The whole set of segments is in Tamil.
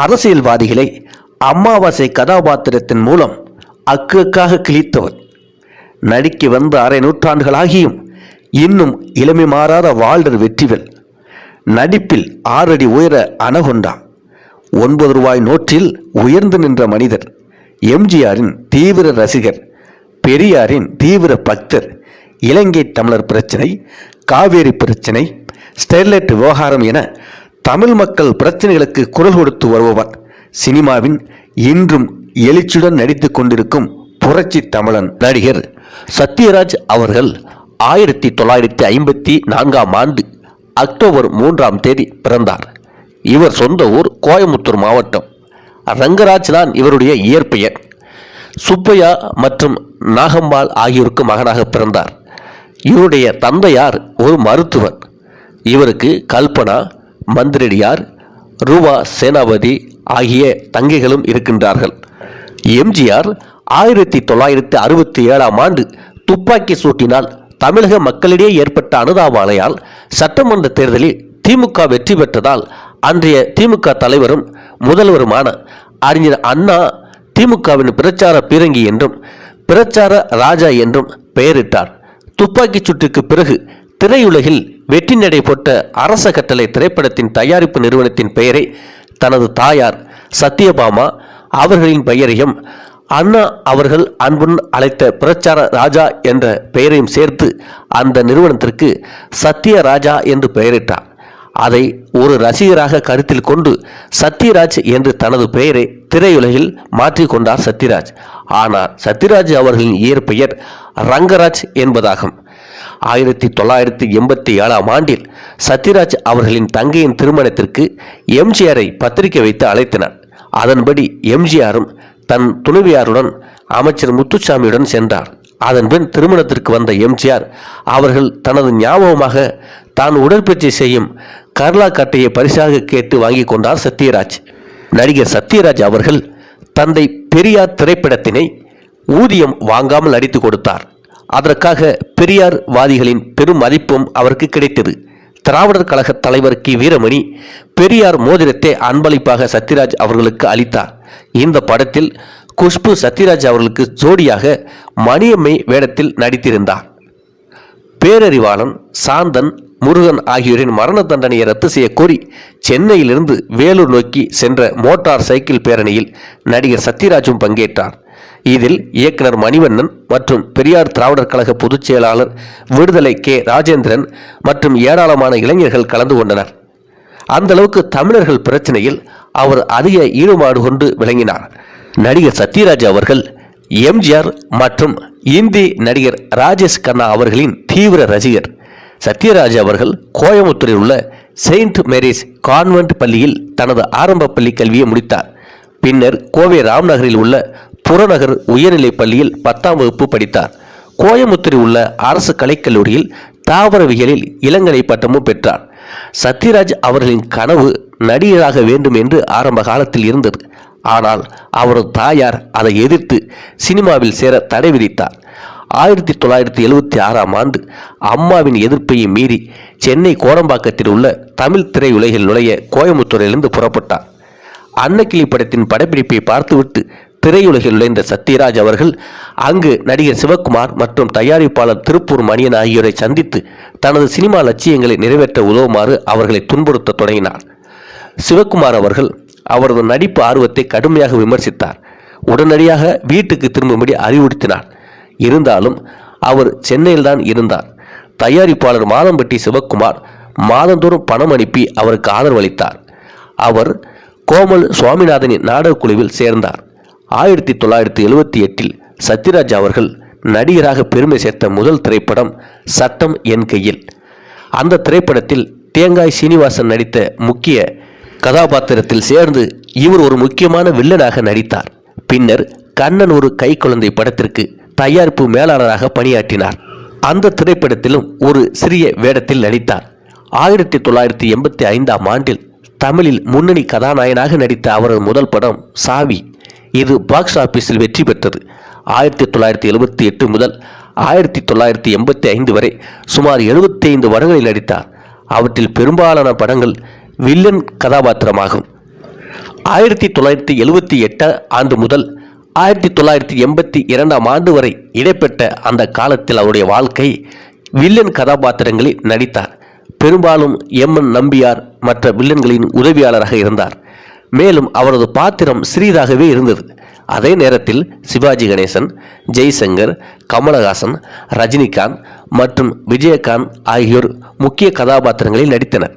அரசியல்வாதிகளை அமாவாசை கதாபாத்திரத்தின் மூலம் அக்காக கிழித்தவர். நடிக்க வந்த அரை நூற்றாண்டுகளாகியும் இன்னும் இளமை மாறாத வால்டர் வெற்றிவேல். நடிப்பில் 6 அடி உயர அனகொண்டா. 9 ரூபாய் நோட்டில் உயர்ந்து நின்ற மனிதர். எம்ஜிஆரின் தீவிர ரசிகர், பெரியாரின் தீவிர பக்தர். இலங்கை தமிழர் பிரச்சனை, காவேரி பிரச்சனை, ஸ்டெர்லைட் விவகாரம் என தமிழ் மக்கள் பிரச்சனைகளுக்கு குரல் கொடுத்து வருபவர். சினிமாவின் இன்றும் எழுச்சியுடன் நடித்து கொண்டிருக்கும் புரட்சி தமிழன் நடிகர் சத்யராஜ் அவர்கள் 1954ஆம் ஆண்டு அக்டோபர் 3ஆம் தேதி பிறந்தார். இவர் சொந்த ஊர் கோயமுத்தூர் மாவட்டம். ரங்கராஜ் தான் இவருடைய இயற்பெயர். சுப்பையா மற்றும் நாகம்பாள் ஆகியோருக்கு மகனாக பிறந்தார். இவருடைய தந்தையார் ஒரு மருத்துவர். இவருக்கு கல்பனா, மந்திரடியார், ரூபா சேனாபதி ஆகிய தங்கைகளும் இருக்கின்றார்கள். எம்ஜிஆர் 1967ஆம் ஆண்டு துப்பாக்கி சூட்டினால் தமிழக மக்களிடையே ஏற்பட்ட அனுதாபாலையால் சட்டமன்ற தேர்தலில் திமுக வெற்றி பெற்றதால் அன்றைய திமுக தலைவரும் முதல்வருமான அறிஞர் அண்ணா திமுகவின் பிரச்சார பீரங்கி என்றும் பிரச்சார ராஜா என்றும் பெயரிட்டார். துப்பாக்கி சூட்டுக்கு பிறகு திரையுலகில் வெற்றி நடை போட்ட அரச கட்டளை திரைப்படத்தின் தயாரிப்பு நிறுவனத்தின் பெயரை தனது தாயார் சத்யபாமா அவர்களின் பெயரையும் அண்ணா அவர்கள் அன்புடன் அழைத்த பிரச்சார ராஜா என்ற பெயரையும் சேர்த்து அந்த நிறுவனத்திற்கு சத்யராஜா என்று பெயரிட்டார். அதை ஒரு ரசிகராக கருத்தில் கொண்டு சத்யராஜ் என்று தனது பெயரை திரையுலகில் மாற்றிக்கொண்டார் சத்யராஜ். ஆனால் சத்யராஜ் அவர்களின் இயற்பெயர் ரங்கராஜ் என்பதாகும். 1987ஆம் ஆண்டில் சத்யராஜ் அவர்களின் தங்கையின் திருமணத்திற்கு எம்ஜிஆரை பத்திரிகை வைத்து அழைத்தனர். அதன்படி எம்ஜிஆரும் தன் துணைவியாருடன் அமைச்சர் முத்துசாமியுடன் சென்றார். அதன்பின் திருமணத்திற்கு வந்த எம்ஜிஆர் அவர்கள் தனது ஞாபகமாக தான் உடற்பயிற்சி செய்யும் கர்லா கட்டையை பரிசாக கேட்டு வாங்கி கொண்டார் சத்யராஜ். நடிகர் சத்யராஜ் அவர்கள் தந்தை பெரியார் திரைப்படத்தினை ஊதியம் வாங்காமல் நடித்து கொடுத்தார். அதற்காக பெரியார் வாதிகளின் பெரும் மதிப்பும் அவருக்கு கிடைத்தது. திராவிடர் கழக தலைவர் கி வீரமணி பெரியார் மோதிரத்தை அன்பளிப்பாக சத்யராஜ் அவர்களுக்கு அளித்தார். இந்த படத்தில் குஷ்பு சத்யராஜ் அவர்களுக்கு ஜோடியாக மணியம்மை வேடத்தில் நடித்திருந்தார். பேரறிவாளன், சாந்தன், முருகன் ஆகியோரின் மரண தண்டனையை ரத்து செய்ய கோரி சென்னையிலிருந்து வேலூர் நோக்கி சென்ற மோட்டார் சைக்கிள் பேரணியில் நடிகர் சத்யராஜும் பங்கேற்றார். இதில் இயக்குனர் மணிவண்ணன் மற்றும் பெரியார் திராவிடர் கழக பொதுச் செயலாளர் விடுதலை கே ராஜேந்திரன் மற்றும் ஏராளமான இளைஞர்கள் கலந்து கொண்டனர். அந்த அளவுக்கு தமிழர்கள் பிரச்சனையில் அவர் அதிக ஈடுபாடு கொண்டு விளங்கினார். நடிகர் சத்யராஜ் அவர்கள் எம்ஜிஆர் மற்றும் இந்தி நடிகர் ராஜேஷ் கண்ணா அவர்களின் தீவிர ரசிகர். சத்யராஜ் அவர்கள் கோயமுத்தூரில் உள்ள செயின்ட் மேரிஸ் கான்வென்ட் பள்ளியில் தனது ஆரம்ப பள்ளி கல்வியை முடித்தார். பின்னர் கோவை ராம்நகரில் உள்ள புறநகர் உயர்நிலைப் பள்ளியில் 10ஆம் வகுப்பு படித்தார். கோயமுத்தூரில் உள்ள அரசு கலைக்கல்லூரியில் தாவரவியலில் இளங்கலை பட்டமும் பெற்றார். சத்யராஜ் அவர்களின் கனவு நடிகராக வேண்டும் என்று ஆரம்ப காலத்தில் இருந்தது. ஆனால் அவரது தாயார் அதை எதிர்த்து சினிமாவில் சேர தடை விதித்தார். 1976ஆம் ஆண்டு அம்மாவின் எதிர்ப்பையை மீறி சென்னை கோடம்பாக்கத்தில் உள்ள தமிழ் திரையுலகில் நுழைய கோயமுத்தூரிலிருந்து புறப்பட்டார். அன்னக்கிளி படத்தின் படப்பிடிப்பை பார்த்துவிட்டு திரையுலகில் நுழைந்த சத்யராஜ் அவர்கள் அங்கு நடிகர் சிவகுமார் மற்றும் தயாரிப்பாளர் திருப்பூர் மணியன் ஆகியோரை சந்தித்து தனது சினிமா லட்சியங்களை நிறைவேற்ற உதவுமாறு அவர்களை துன்புறுத்த தொடங்கினார். சிவகுமார் அவர்கள் அவரது நடிப்பு ஆர்வத்தை கடுமையாக விமர்சித்தார். உடனடியாக வீட்டுக்கு திரும்பும்படி அறிவுறுத்தினார். இருந்தாலும் அவர் சென்னையில்தான் இருந்தார். தயாரிப்பாளர் மாதம்பட்டி சிவகுமார் மாதந்தோறும் பணம் அனுப்பி அவருக்கு ஆதரவளித்தார். அவர் கோமல் சுவாமிநாதனின் நாடக குழுவில் சேர்ந்தார். 1978இல் சத்யராஜ் அவர்கள் நடிகராக பெருமை சேர்த்த முதல் திரைப்படம் சட்டம் என் கையில். அந்த திரைப்படத்தில் தேங்காய் சீனிவாசன் நடித்த முக்கிய கதாபாத்திரத்தில் சேர்ந்து இவர் ஒரு முக்கியமான வில்லனாக நடித்தார். பின்னர் கண்ணன் ஒரு கை குழந்தை படத்திற்கு தயாரிப்பு மேலாளராக பணியாற்றினார். அந்த திரைப்படத்திலும் ஒரு சிறிய வேடத்தில் நடித்தார். 1985ஆம் ஆண்டில் தமிழில் முன்னணி கதாநாயகனாக நடித்த அவரது முதல் படம் சாவி. இது பாக்ஸ் ஆபீஸில் வெற்றி பெற்றது. 1978 முதல் 1985 வரை சுமார் 75 படங்களில் நடித்தார். அவற்றில் பெரும்பாலான படங்கள் வில்லன் கதாபாத்திரமாகும். 1978 ஆண்டு முதல் 1982 ஆண்டு வரை இடைப்பட்ட அந்த காலத்தில் அவருடைய வாழ்க்கை வில்லன் கதாபாத்திரங்களில் நடித்தார். பெரும்பாலும் எம்.என். நம்பியார் மற்ற வில்லன்களின் உதவியாளராக இருந்தார். மேலும் அவரது பாத்திரம் சிறிதாகவே இருந்தது. அதே நேரத்தில் சிவாஜி கணேசன், ஜெய்சங்கர், கமலஹாசன், ரஜினிகாந்த் மற்றும் விஜயகாந்த் ஆகியோர் முக்கிய கதாபாத்திரங்களில் நடித்தனர்.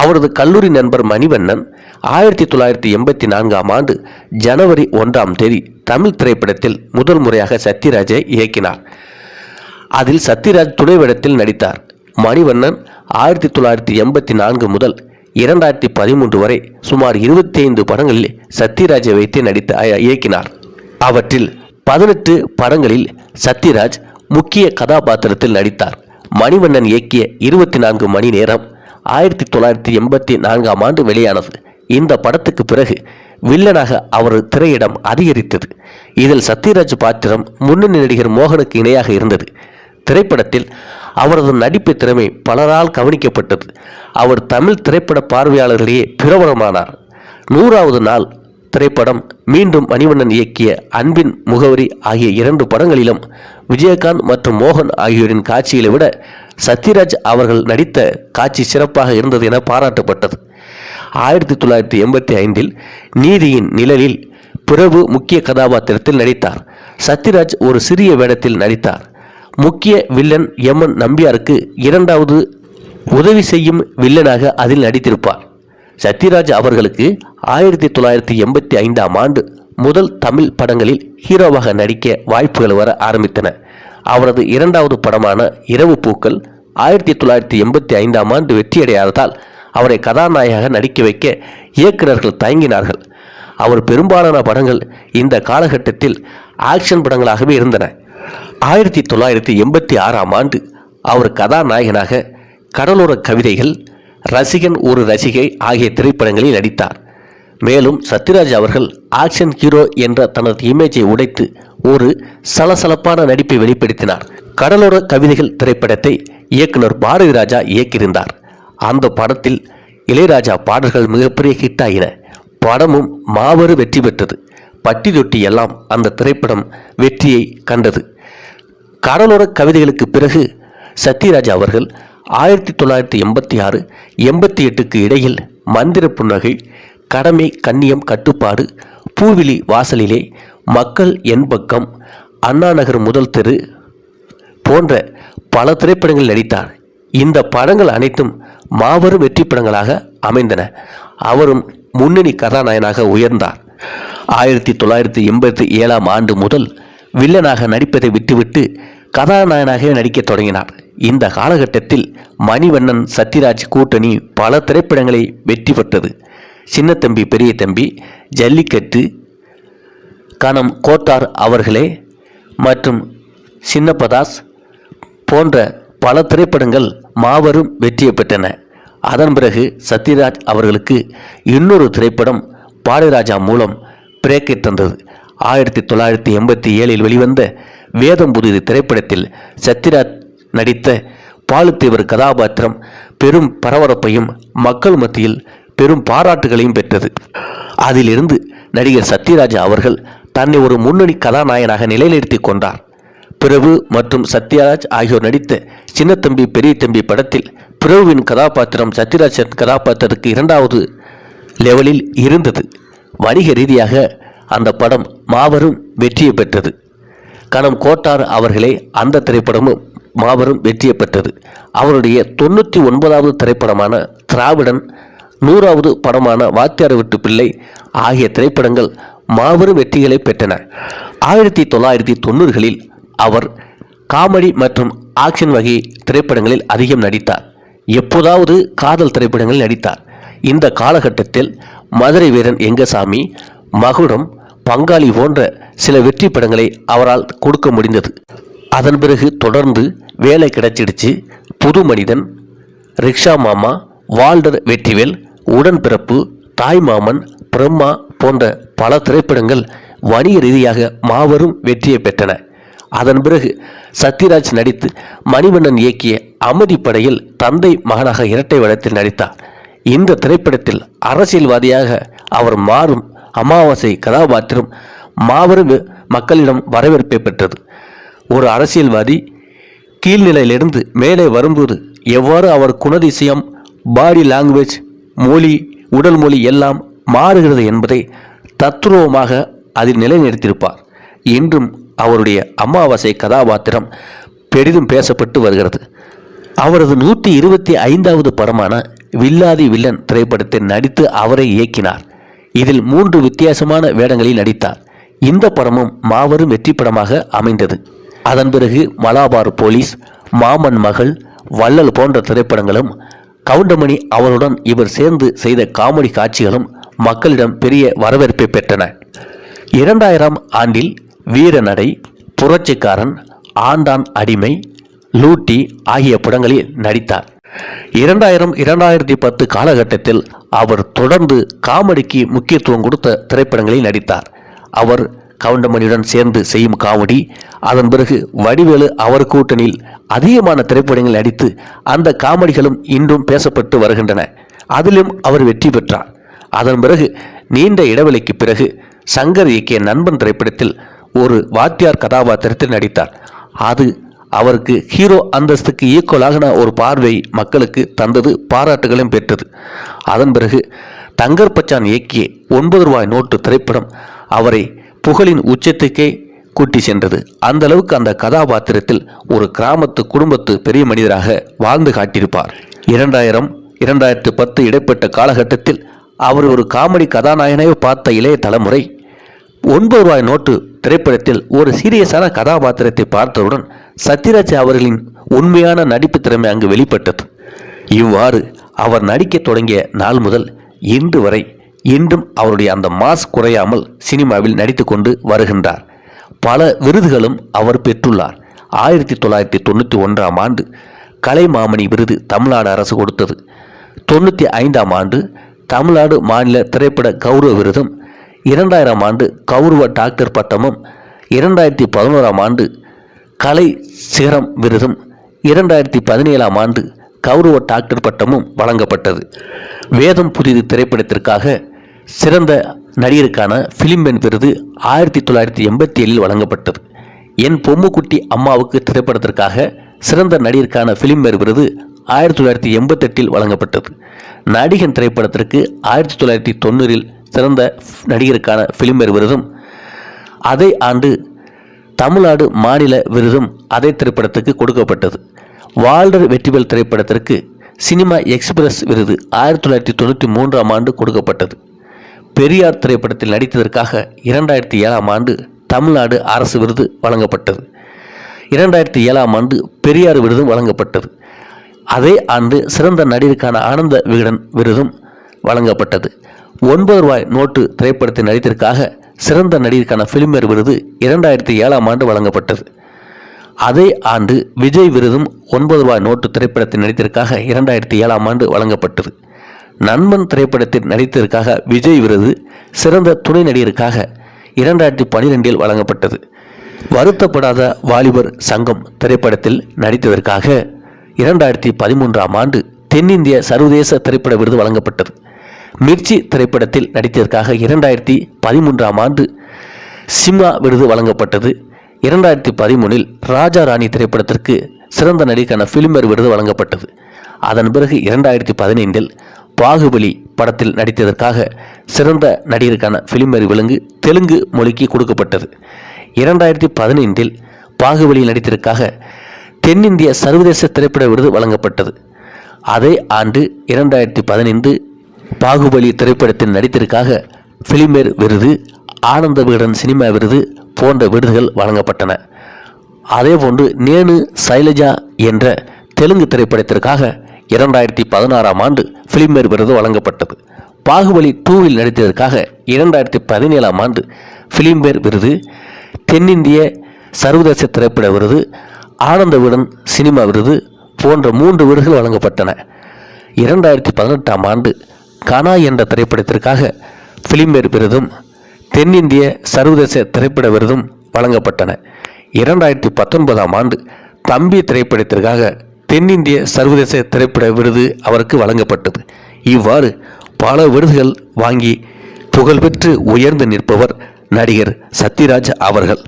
அவரது கல்லூரி நண்பர் மணிவண்ணன் 1984 ஆண்டு ஜனவரி 1 தமிழ் திரைப்படத்தில் முதல் முறையாக சத்யராஜை இயக்கினார். அதில் சத்யராஜ் துணை வேடத்தில் நடித்தார். மணிவண்ணன் 1984 முதல் 2013 வரை சுமார் 25 படங்களில் சத்யராஜை வைத்து இயக்கினார். அவற்றில் 18 படங்களில் சத்யராஜ் முக்கிய கதாபாத்திரத்தில் நடித்தார். மணிவண்ணன் இயக்கிய 24 மணி நேரம் 1984 ஆண்டு வெளியானது. இந்த படத்துக்கு பிறகு வில்லனாக அவரது திரையிடம் அதிகரித்தது. இதில் சத்யராஜ் பாத்திரம் முன்னணி நடிகர் மோகனுக்கு இணையாக இருந்தது. திரைப்படத்தில் அவரது நடிப்பு திறமை பலரால் கவனிக்கப்பட்டது. அவர் தமிழ் திரைப்பட பார்வையாளர்களையே பிரபலமானார். 100வது நாள் திரைப்படம், மீண்டும் மணிவண்ணன் இயக்கிய அன்பின் முகவரி ஆகிய 2 படங்களிலும் விஜயகாந்த் மற்றும் மோகன் ஆகியோரின் காட்சிகளை விட சத்யராஜ் அவர்கள் நடித்த காட்சி சிறப்பாக இருந்தது என பாராட்டப்பட்டது. 1985 நீதியின் நிழலில் பிரபு முக்கிய கதாபாத்திரத்தில் நடித்தார். சத்யராஜ் ஒரு சிறிய வேடத்தில் நடித்தார். முக்கிய வில்லன் எம்.என். நம்பியாருக்கு 2வது உதவி செய்யும் வில்லனாக அதில் நடித்திருப்பார். சத்யராஜ் அவர்களுக்கு 1985 ஆண்டு முதல் தமிழ் படங்களில் ஹீரோவாக நடிக்க வாய்ப்புகள் வர ஆரம்பித்தன. அவரது 2வது படமான இரவு பூக்கள் 1985 ஆண்டு வெற்றியடையாததால் அவரை கதாநாயகமாக நடிக்க வைக்க இயக்குநர்கள் தயங்கினார்கள். அவர் பெரும்பாலான படங்கள் இந்த காலகட்டத்தில் ஆக்ஷன் படங்களாகவே இருந்தன. 1986 ஆண்டு அவர் கதாநாயகனாக கடலோர கவிதைகள், ரசிகன் ஒரு ரசிகை ஆகிய திரைப்படங்களில் நடித்தார். மேலும் சத்யராஜ் அவர்கள் ஆக்ஷன் ஹீரோ என்ற தனது இமேஜை உடைத்து ஒரு சலசலப்பான நடிப்பை வெளிப்படுத்தினார். கடலோர கவிதைகள் திரைப்படத்தை இயக்குனர் பாரதி ராஜா இயக்கியிருந்தார். அந்த படத்தில் இளையராஜா பாடல்கள் மிகப்பெரிய ஹிட் ஆகின. படமும் மாபெரும் வெற்றி பெற்றது. பட்டி தொட்டி எல்லாம் அந்த திரைப்படம் வெற்றியை கண்டது. கடலோர கவிதைகளுக்கு பிறகு சத்யராஜ் அவர்கள் 1986, 88க்கு இடையில் மந்திர புன்னகை, கடமை, கண்ணியம், கட்டுப்பாடு, பூவிலி வாசலிலே, மக்கள் என் பக்கம், அண்ணா நகர் முதல் தெரு போன்ற பல திரைப்படங்கள் நடித்தார். இந்த படங்கள் அனைத்தும் மாபெரும் வெற்றி படங்களாக அமைந்தன. அவரும் முன்னணி கதாநாயகனாக உயர்ந்தார். 1987 ஆண்டு முதல் வில்லனாக நடிப்பதை விட்டுவிட்டு கதாநாயகனாக நடிக்க தொடங்கினார். இந்த காலகட்டத்தில் மணிவண்ணன் சத்யராஜ் கூட்டணி பல திரைப்படங்களை வெற்றி பெற்றது. சின்ன தம்பி பெரிய தம்பி, ஜல்லிக்கட்டு, கணம் கோட்டார் அவர்களே மற்றும் சின்னப்பதாஸ் போன்ற பல திரைப்படங்கள் மாபெரும் வெற்றியை பெற்றன. அதன் பிறகு சத்யராஜ் அவர்களுக்கு இன்னொரு திரைப்படம் பாரதிராஜா மூலம் பிரேக்கை தந்தது. 1987 வெளிவந்த வேதம் புதிது திரைப்படத்தில் சத்யராஜ் நடித்த பாலுத்தேவர் கதாபாத்திரம் பெரும் பரபரப்பையும் மக்கள் மத்தியில் பெரும் பாராட்டுகளையும் பெற்றது. அதிலிருந்து நடிகர் சத்யராஜ் அவர்கள் தன்னை ஒரு முன்னணி கதாநாயகனாக நிலைநிறுத்தி கொண்டார். பிரபு மற்றும் சத்யராஜ் ஆகியோர் நடித்த சின்னத்தம்பி பெரிய தம்பி படத்தில் பிரபுவின் கதாபாத்திரம் சத்யராஜ் கதாபாத்திரத்துக்கு 2வது லெவலில் இருந்தது. வணிக ரீதியாக அந்த படம் மாபெரும் வெற்றியை பெற்றது. கணம் கோட்டார் அவர்களே அந்த திரைப்படமும் மாபெரும் வெற்றியை பெற்றது. அவருடைய 99வது திரைப்படமான திராவிடன், 100வது படமான வாத்தியார் வீட்டு பிள்ளை ஆகிய திரைப்படங்கள் மாபெரும் வெற்றிகளை பெற்றன. 1990களில் அவர் காமெடி மற்றும் ஆக்ஷன் வகை திரைப்படங்களில் அதிகம் நடித்தார். எப்போதாவது காதல் திரைப்படங்களில் நடித்தார். இந்த காலகட்டத்தில் மதுரை வீரன் எங்கசாமி, மகுடம், பங்காளி போன்ற சில வெற்றி படங்களை அவரால் கொடுக்க முடிந்தது. அதன் பிறகு தொடர்ந்து வேலை கிடைச்சிடுச்சு, புது மனிதன், ரிக்ஷா மாமா, வால்டர் வெற்றிவேல், உடன்பிறப்பு, தாய்மாமன், பிரம்மா போன்ற பல திரைப்படங்கள் வணிக ரீதியாக மாபெரும் வெற்றியை பெற்றன. அதன் பிறகு சத்யராஜ் நடித்து மணிவண்ணன் இயக்கிய அமதிப்படையில் தந்தை மகனாக இரட்டை வேடத்தில் நடித்தார். இந்த திரைப்படத்தில் அரசியல்வாதியாக அவர் மாறும் அமாவாசை கதாபாத்திரம் மாபெரும் மக்களிடம் வரவேற்பை பெற்றது. ஒரு அரசியல்வாதி கீழ்நிலையிலிருந்து மேலே வரும்போது எவ்வாறு அவர் குணதிசயம், பாடி லாங்குவேஜ், மொழி, உடல் மொழி எல்லாம் மாறுகிறது என்பதை தத்துரூபமாக அதில் நிலைநிறுத்தியிருப்பார். இன்றும் அவருடைய அமாவாசை கதாபாத்திரம் பெரிதும் பேசப்பட்டு வருகிறது. அவரது 125வது படமான வில்லாதி வில்லன் திரைப்படத்தில் நடித்து அவரை இயக்கினார். இதில் 3 வித்தியாசமான வேடங்களில் நடித்தார். இந்த படமும் மாபெரும் வெற்றி படமாக அமைந்தது. அதன் பிறகு மலாபார் போலீஸ், மாமன் மகள், வள்ளல் போன்ற திரைப்படங்களும் கவுண்டமணி அவருடன் இவர் சேர்ந்து செய்த காமெடி காட்சிகளும் மக்களிடம் பெரிய வரவேற்பை பெற்றன. 2000 ஆண்டில் வீரநடை, புரட்சிக்காரன், ஆண்டான் அடிமை, லூட்டி ஆகிய படங்களில் நடித்தார். 2000-2010 காலகட்டத்தில் அவர் தொடர்ந்து காமெடிக்கு முக்கியத்துவம் கொடுத்த திரைப்படங்களில் நடித்தார். அவர் கவுண்டமணியுடன் சேர்ந்து செய்யும் காமெடி, அதன் பிறகு வடிவேலு அவர் கூட்டணியில் அதிகமான திரைப்படங்கள் நடித்து அந்த காமெடிகளும் இன்றும் பேசப்பட்டு வருகின்றன. அதிலும் அவர் வெற்றி பெற்றார். அதன் பிறகு நீண்ட இடைவெளிக்கு பிறகு சங்கர் இயக்கிய நண்பன் திரைப்படத்தில் ஒரு வாத்தியார் கதாபாத்திரத்தில் நடித்தார். அது அவருக்கு ஹீரோ அந்தஸ்துக்கு ஈக்குவலாக ஒரு பார்வை மக்களுக்கு தந்தது, பாராட்டுகளையும் பெற்றது. அதன் பிறகு தங்கர் பச்சான் இயக்கிய 9 ரூபாய் நோட்டு திரைப்படம் அவரை புகழின் உச்சத்துக்கே கூட்டி சென்றது. அந்த அளவுக்கு அந்த கதாபாத்திரத்தில் ஒரு கிராமத்து குடும்பத்து பெரிய மனிதராக வாழ்ந்து காட்டியிருப்பார். 2000-2010 இடைப்பட்ட காலகட்டத்தில் அவர் ஒரு காமெடி கதாநாயகனை பார்த்த இளைய தலைமுறை 9 ரூபாய் நோட்டு திரைப்படத்தில் ஒரு சீரியஸான கதாபாத்திரத்தை பார்த்தவுடன் சத்யராஜ் அவர்களின் உண்மையான நடிப்பு திறமை அங்கு வெளிப்பட்டது. இவ்வாறு அவர் நடிக்க தொடங்கிய நாள் முதல் இன்று வரை இன்றும் அவருடைய அந்த மாஸ் குறையாமல் சினிமாவில் நடித்து கொண்டு வருகின்றார். பல விருதுகளும் அவர் பெற்றுள்ளார். 1991ஆம் ஆண்டு கலைமாமணி விருது தமிழ்நாடு அரசு கொடுத்தது. 95ஆம் ஆண்டு தமிழ்நாடு மாநில திரைப்பட கௌரவ விருதும், 2000ஆம் ஆண்டு கௌரவ டாக்டர் பட்டமும், 2011ஆம் ஆண்டு கலை சிகரம் விருதும், 2017ஆம் ஆண்டு கௌரவ டாக்டர் பட்டமும் வழங்கப்பட்டது. வேதம் புதிது திரைப்படத்திற்காக சிறந்த நடிகருக்கான பிலிம்பேர் விருது 1987இல் வழங்கப்பட்டது. என் பொம்முக்குட்டி அம்மாவுக்கு திரைப்படத்திற்காக சிறந்த நடிகருக்கான பிலிம்பேர் விருது 1988இல் வழங்கப்பட்டது. நடிகன் திரைப்படத்திற்கு 1990இல் சிறந்த நடிகருக்கான பிலிம்பேர் விருதும், அதே ஆண்டு தமிழ்நாடு மாநில விருதும் அதே திரைப்படத்துக்கு கொடுக்கப்பட்டது. வால்டர் வெற்றிவேல் திரைப்படத்திற்கு சினிமா எக்ஸ்பிரஸ் விருது 1993ஆம் ஆண்டு கொடுக்கப்பட்டது. பெரியார் திரைப்படத்தில் நடித்ததற்காக 2007ஆம் ஆண்டு தமிழ்நாடு அரசு விருது வழங்கப்பட்டது. 2007ஆம் ஆண்டு பெரியார் விருதும் வழங்கப்பட்டது. அதே ஆண்டு சிறந்த நடிகருக்கான ஆனந்த விகடன் விருதும் வழங்கப்பட்டது. 9 ரூபாய் நோட்டு திரைப்படத்தில் நடித்ததற்காக சிறந்த நடிகருக்கான பிலிம்பேர் விருது 2007ஆம் ஆண்டு வழங்கப்பட்டது. அதே ஆண்டு விஜய் விருதும் 9 ரூபாய் நோட்டு திரைப்படத்தில் நடித்ததற்காக 2007ஆம் ஆண்டு வழங்கப்பட்டது. நண்பன் திரைப்படத்தில் நடித்ததற்காக விஜய் விருது சிறந்த துணை நடிகருக்காக 2012இல் வழங்கப்பட்டது. வருத்தப்படாத வாலிபர் சங்கம் திரைப்படத்தில் நடித்ததற்காக 2013ஆம் ஆண்டு தென்னிந்திய சர்வதேச திரைப்பட விருது வழங்கப்பட்டது. மிர்ச்சி திரைப்படத்தில் நடித்ததற்காக 2013ஆம் ஆண்டு சிம்மா விருது வழங்கப்பட்டது. 2013இல் ராஜா ராணி திரைப்படத்திற்கு சிறந்த நடிகருக்கான பிலிம்பேர் விருது வழங்கப்பட்டது. அதன் பிறகு 2015இல் பாகுபலி படத்தில் நடித்ததற்காக சிறந்த நடிகருக்கான பிலிம்பேர் விருது தெலுங்கு மொழிக்கு கொடுக்கப்பட்டது. 2015இல் பாகுபலியில் நடித்ததற்காக தென்னிந்திய சர்வதேச திரைப்பட விருது வழங்கப்பட்டது. அதே ஆண்டு 2015 பாகுபலி திரைப்படத்தில் நடித்ததற்காக பிலிம்பேர் விருது, ஆனந்த விகடன் சினிமா விருது போன்ற விருதுகள் வழங்கப்பட்டன. அதேபோன்று நேனு சைலஜா என்ற தெலுங்கு திரைப்படத்திற்காக 2016ஆம் ஆண்டு பிலிம்பேர் விருது வழங்கப்பட்டது. பாகுபலி 2இல் நடித்ததற்காக 2017ஆம் ஆண்டு பிலிம்பேர் விருது, தென்னிந்திய சர்வதேச திரைப்பட விருது, ஆனந்த விகடன் சினிமா விருது போன்ற 3 விருதுகள் வழங்கப்பட்டன. 2018ஆம் ஆண்டு கனா என்ற திரைப்படத்திற்காக பிலிம்பேர் விருதும் தென்னிந்திய சர்வதேச திரைப்பட விருதும் வழங்கப்பட்டன. 2019ஆம் ஆண்டு தம்பி திரைப்படத்திற்காக தென்னிந்திய சர்வதேச திரைப்பட விருது அவருக்கு வழங்கப்பட்டது. இவ்வாறு பல விருதுகள் வாங்கி புகழ்பெற்று உயர்ந்து நிற்பவர் நடிகர் சத்யராஜ் அவர்கள்.